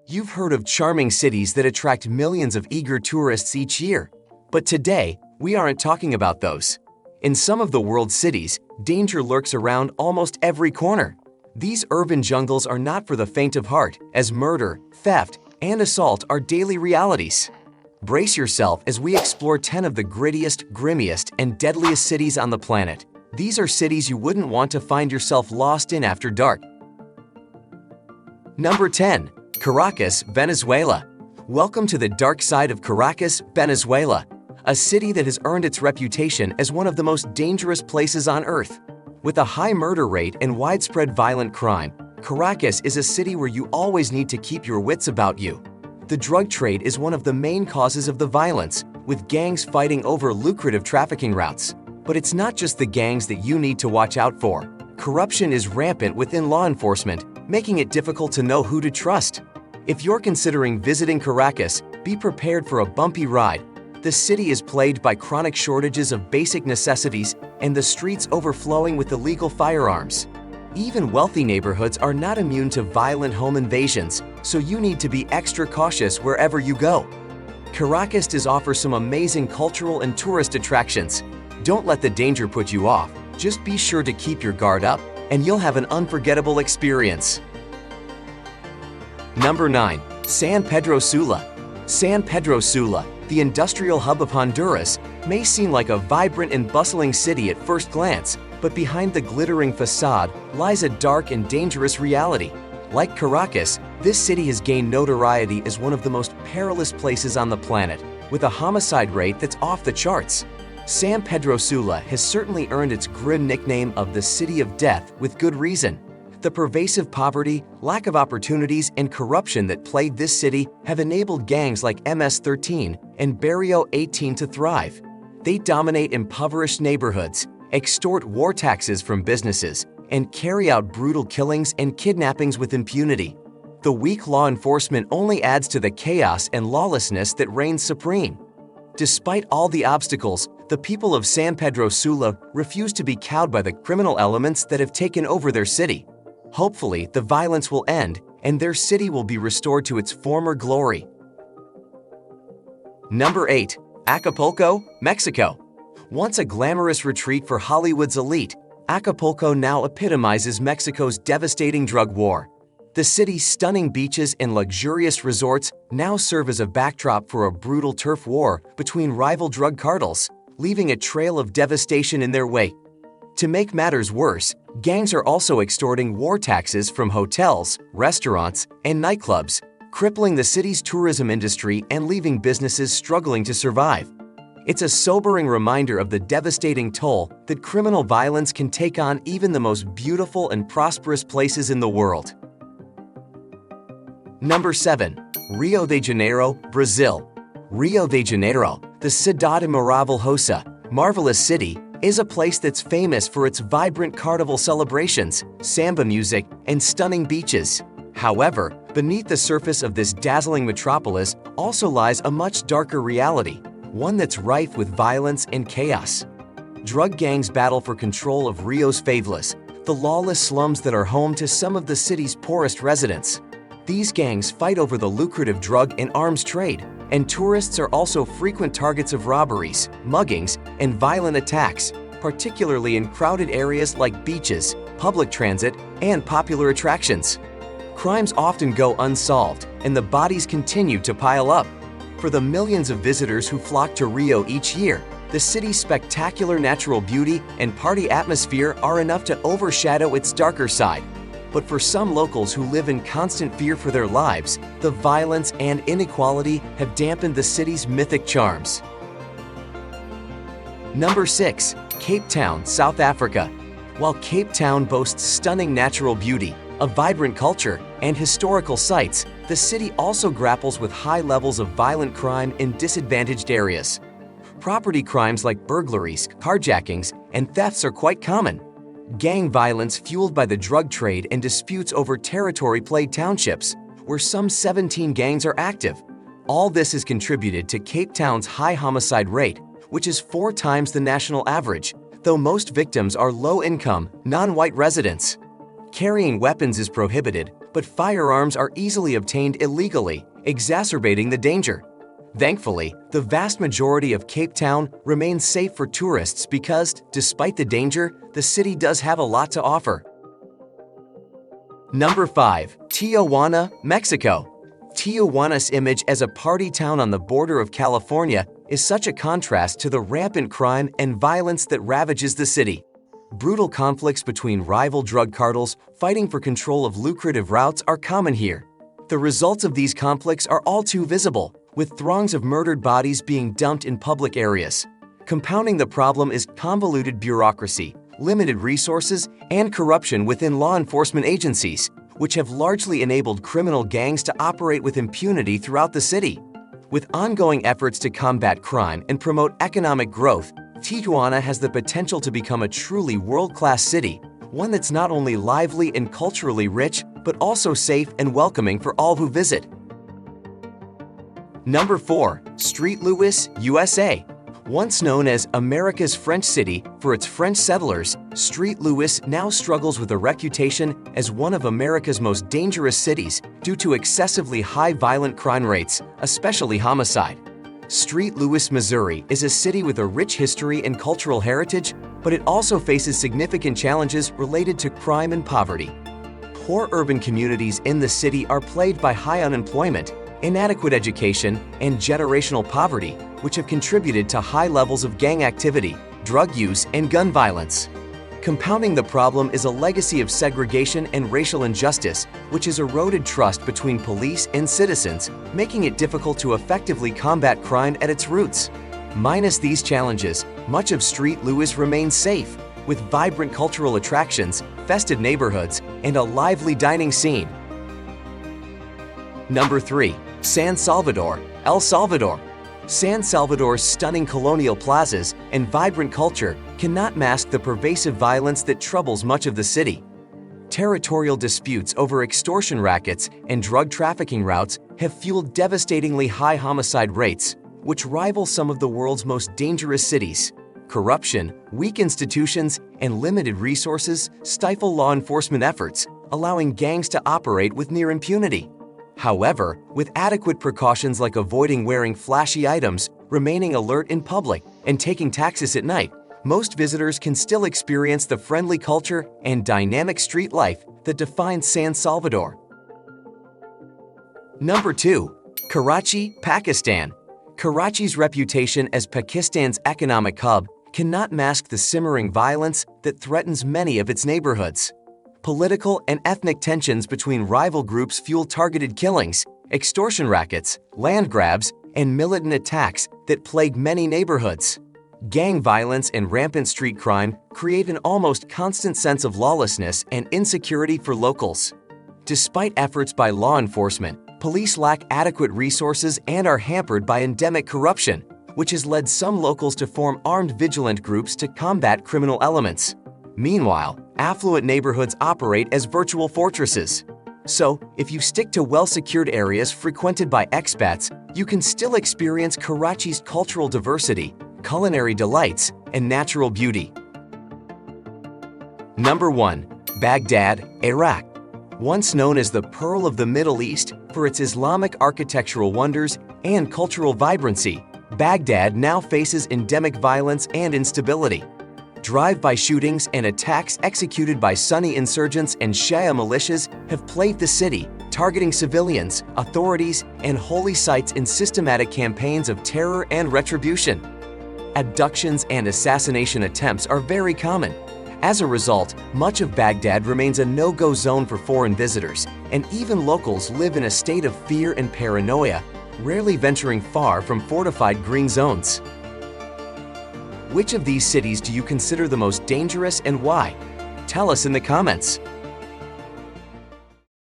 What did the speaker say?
You've heard of charming cities that attract millions of eager tourists each year. But today, we aren't talking about those. In some of the world's cities, danger lurks around almost every corner. These urban jungles are not for the faint of heart, as murder, theft, and assault are daily realities. Brace yourself as we explore 10 of the grittiest, grimmiest, and deadliest cities on the planet. These are cities you wouldn't want to find yourself lost in after dark. Number 10. Caracas, Venezuela. Welcome to the dark side of Caracas, Venezuela, a city that has earned its reputation as one of the most dangerous places on earth. With a high murder rate and widespread violent crime, Caracas is a city where you always need to keep your wits about you. The drug trade is one of the main causes of the violence, with gangs fighting over lucrative trafficking routes. But it's not just the gangs that you need to watch out for. Corruption is rampant within law enforcement, making it difficult to know who to trust. If you're considering visiting Caracas, be prepared for a bumpy ride. The city is plagued by chronic shortages of basic necessities and the streets overflowing with illegal firearms. Even wealthy neighborhoods are not immune to violent home invasions, so you need to be extra cautious wherever you go. Caracas does offer some amazing cultural and tourist attractions. Don't let the danger put you off. Just be sure to keep your guard up, and you'll have an unforgettable experience. Number 9. San Pedro Sula. San Pedro Sula, the industrial hub of Honduras, may seem like a vibrant and bustling city at first glance, but behind the glittering facade lies a dark and dangerous reality. Like Caracas, this city has gained notoriety as one of the most perilous places on the planet, with a homicide rate that's off the charts. San Pedro Sula has certainly earned its grim nickname of the City of Death with good reason. The pervasive poverty, lack of opportunities, and corruption that plague this city have enabled gangs like MS-13 and Barrio 18 to thrive. They dominate impoverished neighborhoods, extort war taxes from businesses, and carry out brutal killings and kidnappings with impunity. The weak law enforcement only adds to the chaos and lawlessness that reigns supreme. Despite all the obstacles, the people of San Pedro Sula refuse to be cowed by the criminal elements that have taken over their city. Hopefully, the violence will end and their city will be restored to its former glory. Number 8. Acapulco, Mexico. Once a glamorous retreat for Hollywood's elite, Acapulco now epitomizes Mexico's devastating drug war. The city's stunning beaches and luxurious resorts now serve as a backdrop for a brutal turf war between rival drug cartels, leaving a trail of devastation in their wake. To make matters worse, gangs are also extorting war taxes from hotels, restaurants, and nightclubs, crippling the city's tourism industry and leaving businesses struggling to survive. It's a sobering reminder of the devastating toll that criminal violence can take on even the most beautiful and prosperous places in the world. Number 7. Rio de Janeiro, Brazil. Rio de Janeiro, the Cidade Maravilhosa, marvelous city, is a place that's famous for its vibrant carnival celebrations, samba music, and stunning beaches. However, beneath the surface of this dazzling metropolis also lies a much darker reality, one that's rife with violence and chaos. Drug gangs battle for control of Rio's favelas, the lawless slums that are home to some of the city's poorest residents. These gangs fight over the lucrative drug and arms trade, and tourists are also frequent targets of robberies, muggings, and violent attacks, particularly in crowded areas like beaches, public transit, and popular attractions. Crimes often go unsolved, and the bodies continue to pile up. For the millions of visitors who flock to Rio each year, the city's spectacular natural beauty and party atmosphere are enough to overshadow its darker side. But for some locals who live in constant fear for their lives, the violence and inequality have dampened the city's mythic charms. Number 6. Cape Town, South Africa. While Cape Town boasts stunning natural beauty, a vibrant culture, and historical sites, the city also grapples with high levels of violent crime in disadvantaged areas. Property crimes like burglaries, carjackings, and thefts are quite common. Gang violence fueled by the drug trade and disputes over territory-plagued townships, where some 17 gangs are active. All this has contributed to Cape Town's high homicide rate, which is 4 times the national average, though most victims are low-income, non-white residents. Carrying weapons is prohibited, but firearms are easily obtained illegally, exacerbating the danger. Thankfully, the vast majority of Cape Town remains safe for tourists because, despite the danger, the city does have a lot to offer. Number 5. Tijuana, Mexico. Tijuana's image as a party town on the border of California is such a contrast to the rampant crime and violence that ravages the city. Brutal conflicts between rival drug cartels fighting for control of lucrative routes are common here. The results of these conflicts are all too visible, with throngs of murdered bodies being dumped in public areas. Compounding the problem is convoluted bureaucracy, limited resources, and corruption within law enforcement agencies, which have largely enabled criminal gangs to operate with impunity throughout the city. With ongoing efforts to combat crime and promote economic growth, Tijuana has the potential to become a truly world-class city, one that's not only lively and culturally rich, but also safe and welcoming for all who visit. Number 4. St. Louis, USA. Once known as America's French City for its French settlers, St. Louis now struggles with a reputation as one of America's most dangerous cities due to excessively high violent crime rates, especially homicide. St. Louis, Missouri is a city with a rich history and cultural heritage, but it also faces significant challenges related to crime and poverty. Poor urban communities in the city are plagued by high unemployment, inadequate education, and generational poverty, which have contributed to high levels of gang activity, drug use, and gun violence. Compounding the problem is a legacy of segregation and racial injustice, which has eroded trust between police and citizens, making it difficult to effectively combat crime at its roots. Minus these challenges, much of St. Louis remains safe, with vibrant cultural attractions, festive neighborhoods, and a lively dining scene. Number 3. San Salvador, El Salvador. San Salvador's stunning colonial plazas and vibrant culture cannot mask the pervasive violence that troubles much of the city. Territorial disputes over extortion rackets and drug trafficking routes have fueled devastatingly high homicide rates, which rival some of the world's most dangerous cities. Corruption, weak institutions, and limited resources stifle law enforcement efforts, allowing gangs to operate with near impunity. However, with adequate precautions like avoiding wearing flashy items, remaining alert in public, and taking taxis at night, most visitors can still experience the friendly culture and dynamic street life that defines San Salvador. Number 2. Karachi, Pakistan. Karachi's reputation as Pakistan's economic hub cannot mask the simmering violence that threatens many of its neighborhoods. Political and ethnic tensions between rival groups fuel targeted killings, extortion rackets, land grabs, and militant attacks that plague many neighborhoods. Gang violence and rampant street crime create an almost constant sense of lawlessness and insecurity for locals. Despite efforts by law enforcement, police lack adequate resources and are hampered by endemic corruption, which has led some locals to form armed vigilant groups to combat criminal elements. Meanwhile, affluent neighborhoods operate as virtual fortresses. So, if you stick to well-secured areas frequented by expats, you can still experience Karachi's cultural diversity, culinary delights, and natural beauty. Number 1. Baghdad, Iraq. Once known as the Pearl of the Middle East for its Islamic architectural wonders and cultural vibrancy, Baghdad now faces endemic violence and instability. Drive-by shootings and attacks executed by Sunni insurgents and Shia militias have plagued the city, targeting civilians, authorities, and holy sites in systematic campaigns of terror and retribution. Abductions and assassination attempts are very common. As a result, much of Baghdad remains a no-go zone for foreign visitors, and even locals live in a state of fear and paranoia, rarely venturing far from fortified green zones. Which of these cities do you consider the most dangerous and why? Tell us in the comments.